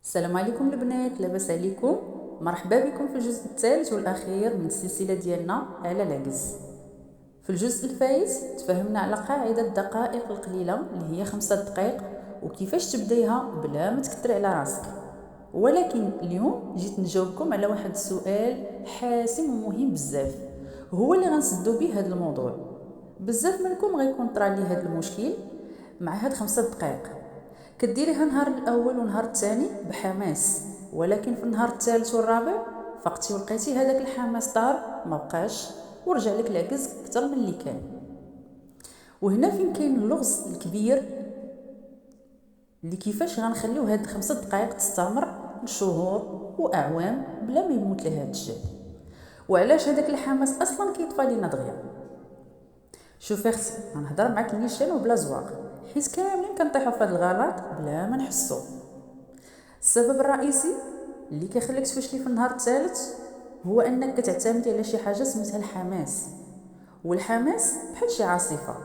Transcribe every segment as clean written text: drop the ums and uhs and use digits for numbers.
السلام عليكم البنات، لاباس عليكم؟ مرحبا بكم في الجزء الثالث والاخير من السلسله ديالنا على العجز. في الجزء الفايت تفهمنا على قاعده الدقائق القليله اللي هي 5 دقائق وكيفاش تبدايها بلا ما تكثري على راسك. ولكن اليوم جيت نجاوبكم على واحد السؤال حاسم ومهم بزاف، هو اللي غنسدو به هذا الموضوع. بزاف منكم غيكون طرا ليه هذا المشكل مع هاد 5 دقائق، كديريها نهار الاول ونهار الثاني بحماس، ولكن في النهار الثالث والرابع فقتي ولقيتي هذاك الحماس طار ما بقاش ورجع لك العجز اكثر من اللي كان. وهنا فين كاين اللغز الكبير اللي كيفاش غنخليو هاد 5 دقائق تستمر لشهور واعوام بلا ما يموت لها هاد الشيء، وعلاش هذاك الحماس اصلا كيطفى لينا دغيا. شوفي اختي، غنهضر معاك نيشان وبلا زواق، حيت كاملين كنطيحوا في هذا الغلط بلا ما نحسو. السبب الرئيسي اللي كيخليك تفشلي في النهار الثالث هو انك كتعتمدي على شي حاجه سميتها الحماس، والحماس بحال شي عاصفه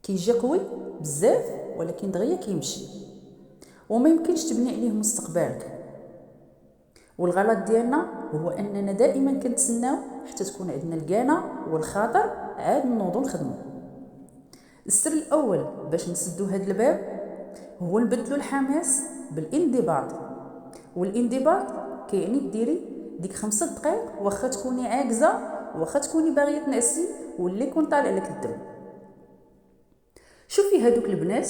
كيجي قوي بزاف ولكن دغيا كيمشي وما يمكنش تبني عليه مستقبلك. والغلط ديالنا هو اننا دائما كنتسناو حتى تكون عندنا الكانه والخاطر عاد نوضو نخدمو. السر الاول باش نسدو هاد الباب هو نبدلو الحماس بالانضباط، والانضباط كيعني ديري ديك 5 دقائق واخا تكوني عاجزه، واخا تكوني باغيه تنعسي واللي يكون طالع لك الدم. شوفي هادوك البنات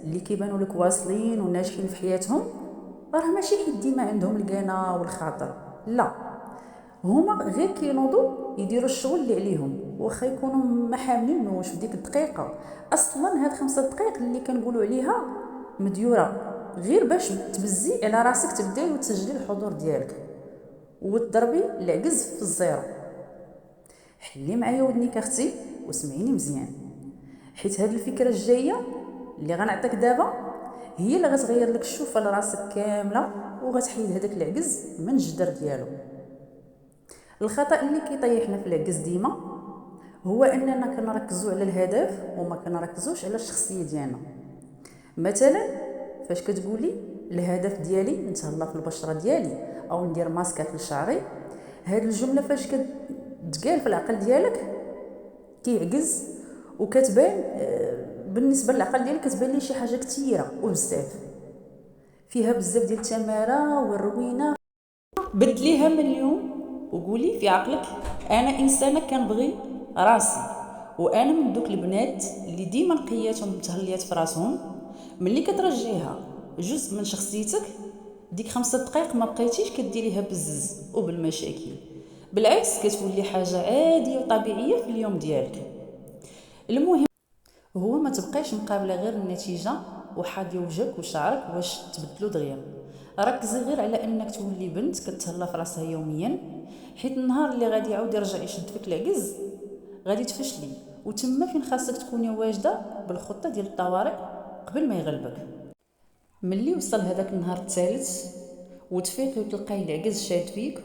اللي كيبانوا لك واصلين وناجحين في حياتهم، راه ماشي حيت ديما عندهم الكانه والخاطر، لا، هما غير كينوضوا يديروا الشغل اللي عليهم واخا يكونوا ما حاملينوش في ديك الدقيقه. اصلا هاد 5 دقائق اللي كنقولوا عليها مديوره غير باش تبزي على راسك، تبداي وتسجلي الحضور ديالك وتضربي العجز في الزيرو. حلي معايا ودنيك اختي وسمعيني مزيان، حيت هاد الفكره الجايه اللي غنعطيك دابا هي اللي غتغير لك الشوفه لراسك كامله وغتحيد هذاك العجز من الجدر ديالو. الخطا اللي كيطيحنا في العجز ديما هو اننا كنركزوا على الهدف وما كنركزوش على الشخصيه ديالنا. مثلا فاش كتقولي الهدف ديالي نتهلا في البشره ديالي او ندير ماسكات لشعري، هاد الجمله فاش كتقال في العقل ديالك كيعجز وكتبان بالنسبه للعقل ديالك كتبان ليه شي حاجه كثيره وبزاف فيها بزاف ديال التماره والروينه. بدليها من اليوم وقولي في عقلك انا انسانه كنبغي راسي، وانا من دوك البنات اللي ديما لقياتهم متهليات في راسهم. ملي كترجعيها جزء من شخصيتك، ديك 5 دقائق ما بقيتيش كديريها بالزز وبالمشاكل، بالعكس كتولي حاجه عاديه وطبيعيه في اليوم ديالك. المهم هو ما تبقايش مقابله غير النتيجه وحاضي وجهك وشعرك واش تبدلو دغيا. ركزي غير على انك تولي بنت كتهلا في راسها يوميا، حيت النهار اللي غادي يعاود يرجع يشد فيك العجز غادي تفشلي، وتما فين خاصك تكوني واجده بالخطه ديال الطوارئ قبل ما يغلبك. ملي وصل هذاك النهار الثالث وتفيقي وتلقاي العجز شاد فيك،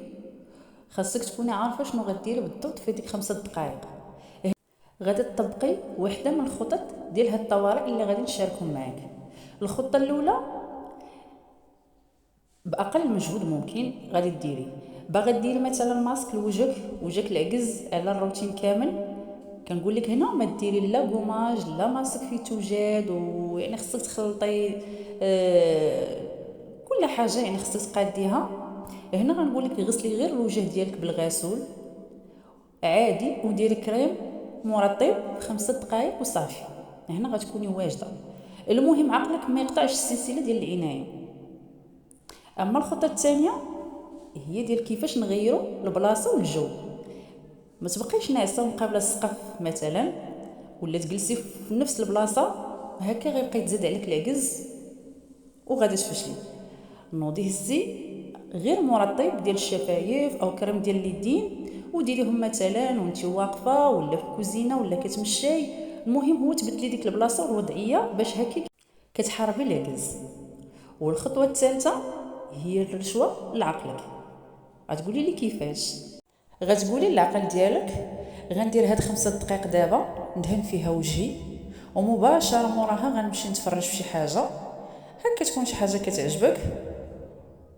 خاصك تكوني عارفه شنو غديري بالضبط في ديك 5 دقائق. غادي تطبقي وحده من الخطط ديال هاد الطوارئ اللي غادي نشاركهم معاك. الخطه الاولى باقل مجهود ممكن غادي ديري، باغا ديري مثلا ماسك لوجهك وجهك العجز على الروتين كامل، كنقول لك هنا ما ديري لا كوماج لا ماسك فيه توجاد، ويعني خصك تخلطي كل حاجه يعني خصك تقاديها. هنا غنقول لك غسلي غير الوجه ديالك بالغسول عادي وديري كريم مرطب 5 دقائق وصافي، هنا غتكوني واجده. المهم عقلك ما يقطعش السلسله ديال العنايه. اما الخطه الثانيه هي ديال كيفاش نغيروا البلاصه والجو. ما تبقيش ناعسه مقابله السقف مثلا، ولا تجلسي في نفس البلاصه هكا غيبقى يتزاد عليك العجز وغادي تفشلي. نوضي هزي غير مرطب ديال الشفايف او كريم ديال اليدين وديريهم مثلا وانت واقفه ولا في الكوزينه ولا كتمشي. المهم هو تبدلي ديك البلاصه والوضعيه باش هكا كتحاربي العجز. والخطوه الثالثه هي الرشوه لعقلك. غتقولي لي كيفاش؟ غتقولي للعقل ديالك غندير هاد 5 دقائق دابا ندهن فيها وجهي، ومباشره موراها غنمشي نتفرج في شي حاجه هكا تكون شي حاجه كتعجبك،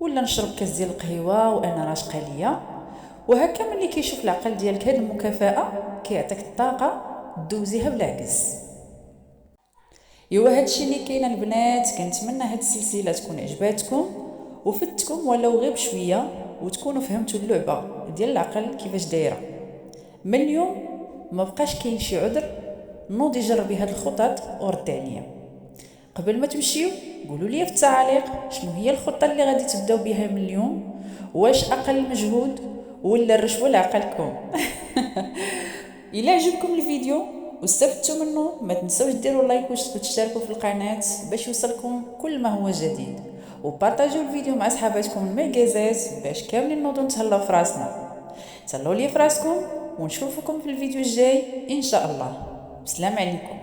ولا نشرب كاس ديال القهوه وانا راشقه ليا. وهكا ملي كيشوف العقل ديالك هاد المكافاه كيعطيك الطاقه دوزيها بالعكس. ايوا هادشي اللي كاين البنات، كنتمنى هاد السلسله تكون عجباتكم وفتكم ولو غير بشويه، وتكونوا فهمتوا اللعبه ديال العقل كيفاش دايره. من اليوم ما بقاش كاين شي عذر، نوضي جربي هاد الخطط ورد عليا. قبل ما تمشيو قولوا لي في التعاليق شنو هي الخطه اللي غادي تبداو بها من اليوم، واش اقل مجهود ولا الرشوه لعقلكم. الا عجبكم الفيديو واستفدتوا منه ما تنسوش ديروا لايك وتشتركوا في القناه باش يوصلكم كل ما هو جديد، وبارطاجيو الفيديو مع صحاباتكم المعكازات باش كاملين نوضوا نتهلاو في راسنا. تهلاو لي في راسكم ونشوفكم في الفيديو الجاي ان شاء الله. السلام عليكم.